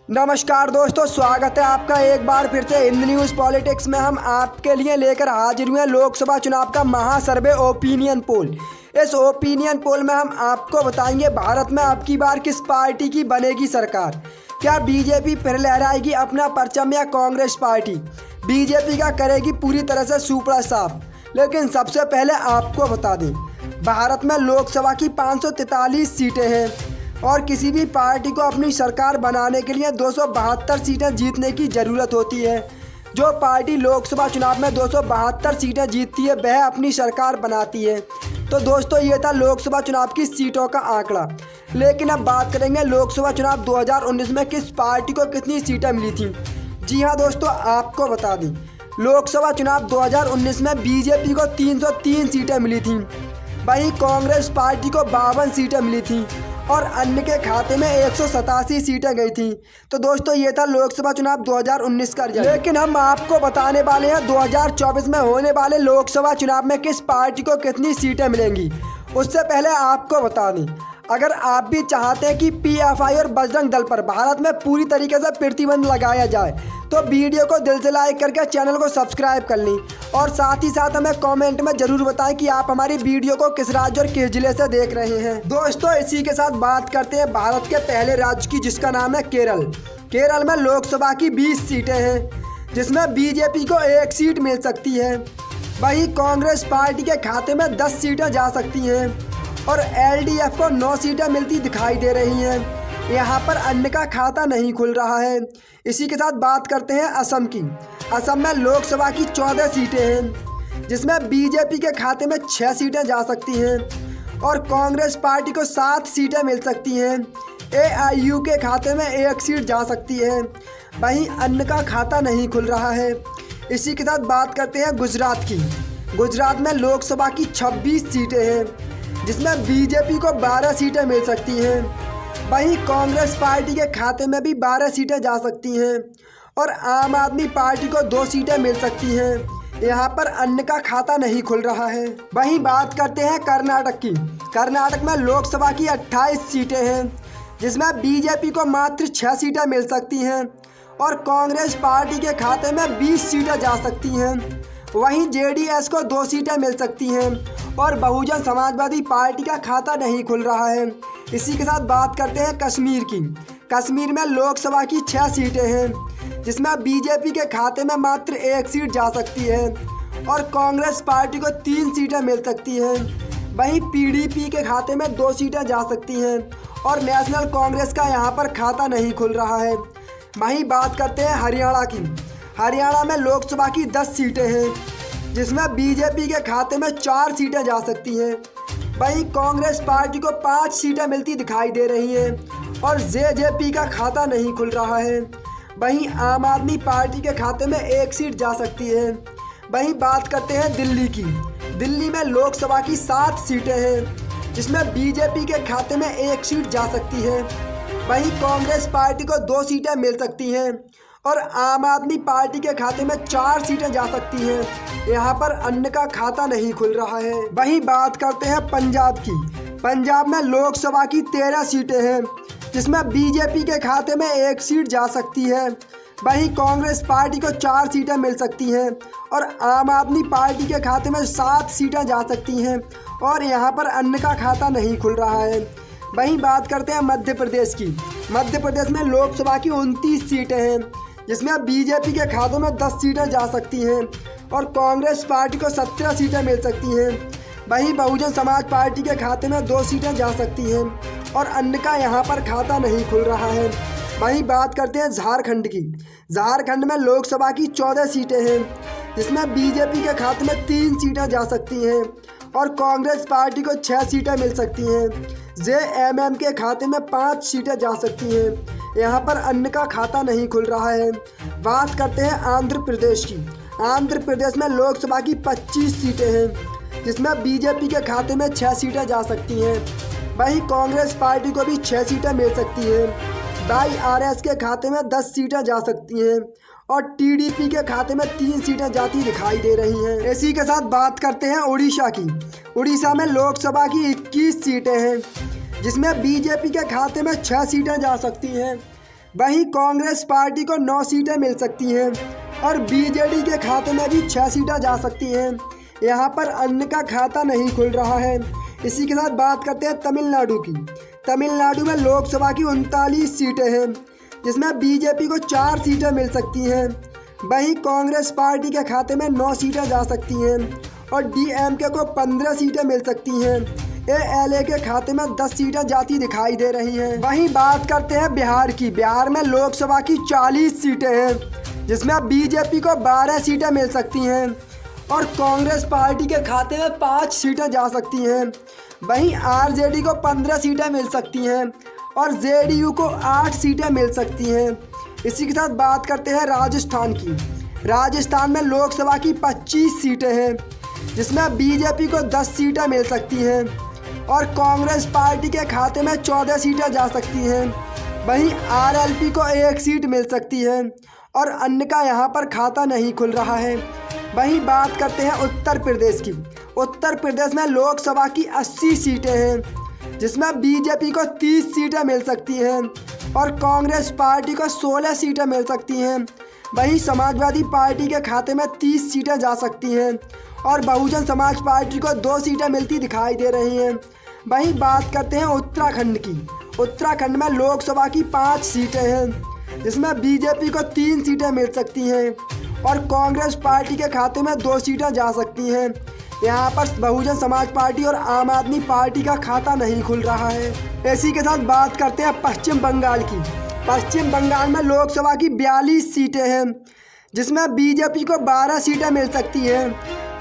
नमस्कार दोस्तों, स्वागत है आपका एक बार फिर से हिंद न्यूज़ पॉलिटिक्स में। हम आपके लिए लेकर हाजिर हुए लोकसभा चुनाव का महासर्वे ओपिनियन पोल। इस ओपिनियन पोल में हम आपको बताएंगे भारत में अब की बार किस पार्टी की बनेगी सरकार। क्या बीजेपी फिर लहराएगी अपना परचम या कांग्रेस पार्टी बीजेपी का करेगी पूरी तरह से सुपड़ा साफ। लेकिन सबसे पहले आपको बता दें, भारत में लोकसभा की 543 सीटें हैं और किसी भी पार्टी को अपनी सरकार बनाने के लिए 272 सीटें जीतने की ज़रूरत होती है। जो पार्टी लोकसभा चुनाव में 272 सीटें जीतती है वह अपनी सरकार बनाती है। तो दोस्तों, ये था लोकसभा चुनाव की सीटों का आंकड़ा। लेकिन अब बात करेंगे लोकसभा चुनाव 2019 में किस पार्टी को कितनी सीटें मिली थी। जी हाँ दोस्तों, आपको बता दें, लोकसभा चुनाव 2019 में बीजेपी को 303 सीटें मिली थी, वहीं कांग्रेस पार्टी को 52 सीटें मिली थी और अन्य के खाते में 187 सीटें गई थी। तो दोस्तों, ये था लोकसभा चुनाव 2019 का रिजल्ट। लेकिन हम आपको बताने वाले हैं 2024 में होने वाले लोकसभा चुनाव में किस पार्टी को कितनी सीटें मिलेंगी। उससे पहले आपको बता दें, अगर आप भी चाहते हैं कि पीएफआई और बजरंग दल पर भारत में पूरी तरीके से प्रतिबंध लगाया जाए तो वीडियो को दिल से लाइक करके चैनल को सब्सक्राइब कर लें और साथ ही साथ हमें कमेंट में ज़रूर बताएं कि आप हमारी वीडियो को किस राज्य और किस जिले से देख रहे हैं। दोस्तों, इसी के साथ बात करते हैं भारत के पहले राज्य की, जिसका नाम है केरल। केरल में लोकसभा की 20 सीटें हैं, जिसमें बीजेपी को 1 सीट मिल सकती है। वहीं कांग्रेस पार्टी के खाते में 10 सीटें जा सकती हैं और एलडीएफ को 9 सीटें मिलती दिखाई दे रही हैं। यहाँ पर अन्य का खाता नहीं खुल रहा है। इसी के साथ बात करते हैं असम की। असम में लोकसभा की 14 सीटें हैं, जिसमें बीजेपी के खाते में 6 सीटें जा सकती हैं और कांग्रेस पार्टी को 7 सीटें मिल सकती हैं। एआईयू के खाते में 1 सीट जा सकती है, वहीं अन्य का खाता नहीं खुल रहा है। इसी के साथ बात करते हैं गुजरात की। गुजरात में लोकसभा की 26 सीटें हैं, जिसमें बीजेपी को 12 सीटें मिल सकती हैं, वहीं कांग्रेस पार्टी के खाते में भी 12 सीटें जा सकती हैं और आम आदमी पार्टी को 2 सीटें मिल सकती हैं। यहाँ पर अन्य का खाता नहीं खुल रहा है। वहीं बात करते हैं कर्नाटक की। कर्नाटक में लोकसभा की 28 सीटें हैं, जिसमें बीजेपी को मात्र 6 सीटें मिल सकती हैं और कांग्रेस पार्टी के खाते में 20 सीटें जा सकती हैं। वहीं जेडीएस को 2 सीटें मिल सकती हैं और बहुजन समाजवादी पार्टी का खाता नहीं खुल रहा है। इसी के साथ बात करते हैं कश्मीर की। कश्मीर में लोकसभा की 6 सीटें हैं, जिसमें बीजेपी के खाते में मात्र 1 सीट जा सकती है और कांग्रेस पार्टी को 3 सीटें मिल सकती हैं। वहीं पीडीपी के खाते में 2 सीटें जा सकती हैं और नेशनल कांग्रेस का यहाँ पर खाता नहीं खुल रहा है। वहीं बात करते हैं हरियाणा की। हरियाणा में लोकसभा की 10 सीटें हैं, जिसमें बीजेपी के खाते में 4 सीटें जा सकती हैं। वहीं कांग्रेस पार्टी को 5 सीटें मिलती दिखाई दे रही हैं और जेजेपी का खाता नहीं खुल रहा है। वहीं आम आदमी पार्टी के खाते में 1 सीट जा सकती है। वहीं बात करते हैं दिल्ली की। दिल्ली में लोकसभा की 7 सीटें हैं, जिसमें बीजेपी के खाते में 1 सीट जा सकती है। वहीं कांग्रेस पार्टी को 2 सीटें मिल सकती हैं और आम आदमी पार्टी के खाते में 4 सीटें जा सकती हैं। यहाँ पर अन्य का खाता नहीं खुल रहा है। वहीं बात करते हैं पंजाब की। पंजाब में लोकसभा की 13 सीटें हैं, जिसमें बीजेपी के खाते में 1 सीट जा सकती है। वहीं कांग्रेस पार्टी को 4 सीटें मिल सकती हैं और आम आदमी पार्टी के खाते में 7 सीटें जा सकती हैं और यहाँ पर अन्य का खाता नहीं खुल रहा है। वहीं बात करते हैं मध्य प्रदेश की। मध्य प्रदेश में लोकसभा की 29 सीटें हैं, जिसमें बीजेपी के खातों में 10 सीटें जा सकती हैं और कांग्रेस पार्टी को 17 सीटें मिल सकती हैं। वहीं बहुजन समाज पार्टी के खाते में 2 सीटें जा सकती हैं और अन्य का यहाँ पर खाता नहीं खुल रहा है। वहीं बात करते हैं झारखंड की। झारखंड में लोकसभा की 14 सीटें हैं, जिसमें बीजेपी के खाते में 3 सीटें जा सकती हैं और कांग्रेस पार्टी को 6 सीटें मिल सकती हैं। जेएमएम के खाते में 5 सीटें जा सकती हैं। यहाँ पर अन्य का खाता नहीं खुल रहा है। बात करते हैं आंध्र प्रदेश की। आंध्र प्रदेश में लोकसभा की 25 सीटें हैं, जिसमें बीजेपी के खाते में 6 सीटें जा सकती हैं। वहीं कांग्रेस पार्टी को भी 6 सीटें मिल सकती हैं। वाईआरएस के खाते में 10 सीटें जा सकती हैं और टीडीपी के खाते में 3 सीटें जाती दिखाई दे रही हैं। इसी के साथ बात करते हैं उड़ीसा की। उड़ीसा में लोकसभा की 21 सीटें हैं, जिसमें बीजेपी के खाते में 6 सीटें जा सकती हैं। वहीं कांग्रेस पार्टी को 9 सीटें मिल सकती हैं और बीजेडी के खाते में भी 6 सीटें जा सकती हैं। यहाँ पर अन्य का खाता नहीं खुल रहा है। इसी के साथ बात करते हैं तमिलनाडु की। तमिलनाडु में लोकसभा की 39 सीटें हैं, जिसमें बीजेपी को 4 सीटें मिल सकती हैं। वहीं कांग्रेस पार्टी के खाते में 9 सीटें जा सकती हैं और डीएमके को 15 सीटें मिल सकती हैं। एएलए के खाते में 10 सीटें जाती दिखाई दे रही हैं। वहीं बात करते हैं बिहार की। बिहार में लोकसभा की 40 सीटें हैं, जिसमें बीजेपी को 12 सीटें मिल सकती हैं और कांग्रेस पार्टी के खाते में 5 सीटें जा सकती हैं। वहीं आरजेडी को 15 सीटें मिल सकती हैं और जेडीयू को 8 सीटें मिल सकती हैं। इसी के साथ बात करते हैं राजस्थान की। राजस्थान में लोकसभा की 25 सीटें हैं, जिसमें बीजेपी को 10 सीटें मिल सकती हैं और कांग्रेस पार्टी के खाते में 14 सीटें जा सकती हैं। वहीं आरएलपी को 1 सीट मिल सकती है और अन्य का यहाँ पर खाता नहीं खुल रहा है। वहीं बात करते हैं उत्तर प्रदेश की। उत्तर प्रदेश में लोकसभा की 80 सीटें हैं, जिसमें बीजेपी को 30 सीटें मिल सकती हैं और कांग्रेस पार्टी को 16 सीटें मिल सकती हैं। वहीं समाजवादी पार्टी के खाते में 30 सीटें जा सकती हैं और बहुजन समाज पार्टी को 2 सीटें मिलती दिखाई दे रही हैं। वहीं बात करते हैं उत्तराखंड की। उत्तराखंड में लोकसभा की 5 सीटें हैं, जिसमें बीजेपी को 3 सीटें मिल सकती हैं और कांग्रेस पार्टी के खाते में 2 सीटें जा सकती हैं। यहाँ पर बहुजन समाज पार्टी और आम आदमी पार्टी का खाता नहीं खुल रहा है। इसी के साथ बात करते हैं पश्चिम बंगाल की। पश्चिम बंगाल में लोकसभा की 42 सीटें हैं, जिसमें बीजेपी को 12 सीटें मिल सकती हैं।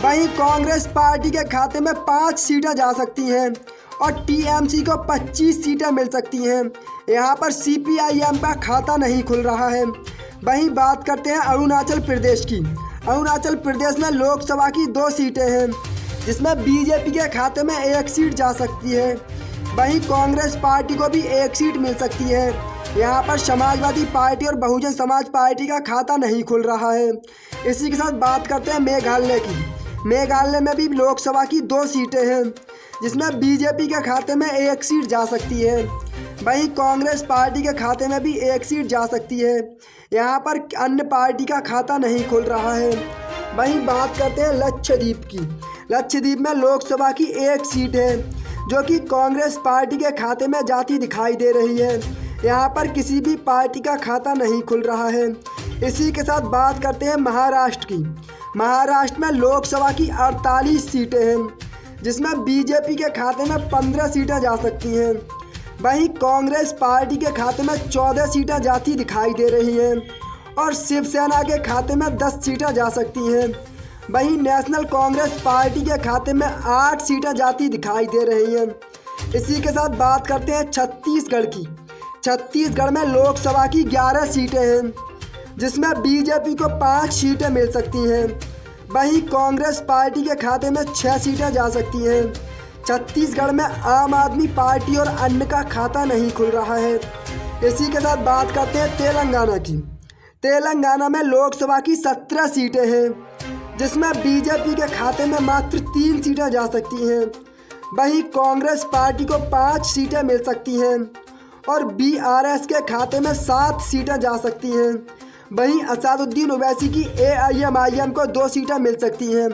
वहीं कांग्रेस पार्टी के खाते में 5 सीटें जा सकती हैं और टीएमसी को 25 सीटें मिल सकती हैं। यहाँ पर सीपीआईएम का खाता नहीं खुल रहा है। वहीं बात करते हैं अरुणाचल प्रदेश की। अरुणाचल प्रदेश में लोकसभा की 2 सीटें हैं, जिसमें बीजेपी के खाते में 1 सीट जा सकती है। वहीं कांग्रेस पार्टी को भी 1 सीट मिल सकती है। यहाँ पर समाजवादी पार्टी और बहुजन समाज पार्टी का खाता नहीं खुल रहा है। इसी के साथ बात करते हैं मेघालय की। मेघालय में भी लोकसभा की 2 सीटें हैं, जिसमें बीजेपी के खाते में 1 सीट जा सकती है। वहीं कांग्रेस पार्टी के खाते में भी 1 सीट जा सकती है। यहाँ पर अन्य पार्टी का खाता नहीं खुल रहा है। वहीं बात करते हैं लक्षद्वीप की। लक्षद्वीप में लोकसभा की 1 सीट है, जो कि कांग्रेस पार्टी के खाते में जाती दिखाई दे रही है। यहाँ पर किसी भी पार्टी का खाता नहीं खुल रहा है। इसी के साथ बात करते हैं महाराष्ट्र की। महाराष्ट्र में लोकसभा की 48 सीटें हैं, जिसमें बीजेपी के खाते में 15 सीटें जा सकती हैं। वहीं कांग्रेस पार्टी के खाते में 14 सीटें जाती दिखाई दे रही हैं और शिवसेना के खाते में 10 सीटें जा सकती हैं। वहीं नेशनल कांग्रेस पार्टी के खाते में 8 सीटें जाती दिखाई दे रही हैं। इसी के साथ बात करते हैं छत्तीसगढ़ की। छत्तीसगढ़ में लोकसभा की 11 सीटें हैं, जिसमें बीजेपी को 5 सीटें मिल सकती हैं। वहीं कांग्रेस पार्टी के खाते में 6 सीटें जा सकती हैं। छत्तीसगढ़ में आम आदमी पार्टी और अन्य का खाता नहीं खुल रहा है। इसी के साथ बात करते हैं तेलंगाना की। तेलंगाना में लोकसभा की 17 सीटें हैं, जिसमें बीजेपी के खाते में मात्र 3 सीटें जा सकती हैं। वहीं कांग्रेस पार्टी को 5 सीटें मिल सकती हैं और बीआरएस के खाते में 7 सीटें जा सकती हैं। वहीं असादुद्दीन ओवैसी की एआईएमआईएम को 2 सीटें मिल सकती हैं।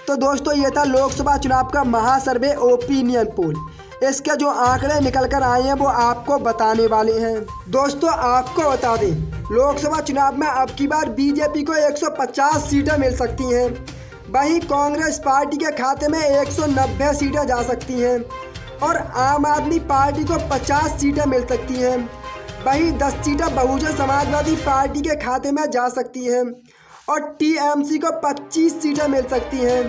तो दोस्तों, ये था लोकसभा चुनाव का महासर्वे ओपिनियन पोल। इसके जो आंकड़े निकल कर आए हैं वो आपको बताने वाले हैं। दोस्तों, आपको बता दें, लोकसभा चुनाव में अब की बार बीजेपी को 150 सीटें मिल सकती हैं। वहीं कांग्रेस पार्टी के खाते में 190 सीटें जा सकती हैं और आम आदमी पार्टी को 50 सीटें मिल सकती हैं। वहीं 10 सीटें बहुजन समाजवादी पार्टी के खाते में जा सकती हैं और टीएमसी को 25 सीटें मिल सकती हैं।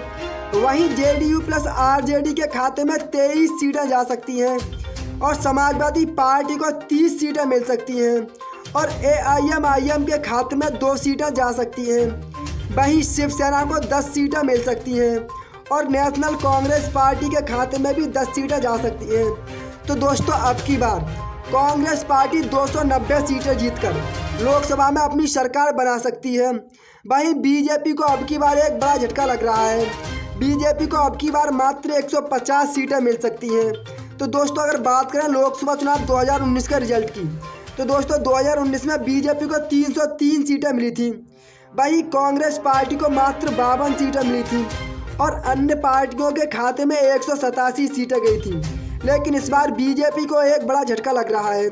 वहीं जेडीयू प्लस आरजेडी के खाते में 23 सीटें जा सकती हैं और समाजवादी पार्टी को 30 सीटें मिल सकती हैं और एआईएमआईएम के खाते में 2 सीटें जा सकती हैं। वहीं शिवसेना को 10 सीटें मिल सकती हैं और नेशनल कांग्रेस पार्टी के खाते में भी 10 सीटें जा सकती हैं। तो दोस्तों, अब की बार कांग्रेस पार्टी 290 सीटें जीतकर लोकसभा में अपनी सरकार बना सकती है। वहीं बीजेपी को अब की बार एक बड़ा झटका लग रहा है। बीजेपी को अब की बार मात्र 150 सीटें मिल सकती हैं। तो दोस्तों, अगर बात करें लोकसभा चुनाव 2019 के रिजल्ट की, तो दोस्तों 2019 में बीजेपी को 303 सीटें मिली थी, वहीं कांग्रेस पार्टी को मात्र 52 सीटें मिली थी और अन्य पार्टियों के खाते में 187 सीटें गई थी। लेकिन इस बार बीजेपी को एक बड़ा झटका लग रहा है।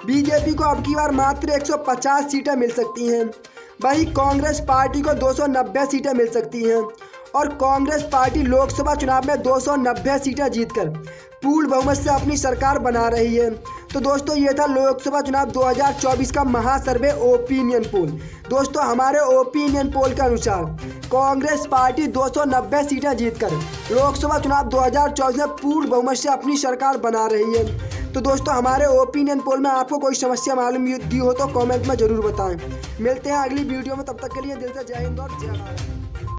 बीजेपी को अब की बार मात्र 150 सीटें मिल सकती हैं, वहीं कांग्रेस पार्टी को 290 सीटें मिल सकती हैं और कांग्रेस पार्टी लोकसभा चुनाव में 290 सीटें जीतकर पूर्ण बहुमत से अपनी सरकार बना रही है। तो दोस्तों ये था लोकसभा चुनाव 2024 का महासर्वे ओपिनियन पोल। दोस्तों हमारे ओपिनियन पोल के अनुसार कांग्रेस पार्टी 290 सीटें जीतकर लोकसभा चुनाव 2024 में पूर्ण बहुमत से अपनी सरकार बना रही है। तो दोस्तों हमारे ओपिनियन पोल में आपको कोई समस्या मालूम दी हो तो कमेंट में ज़रूर बताएं। मिलते हैं अगली वीडियो में, तब तक के लिए दिल से जय हिंद और जय भारत।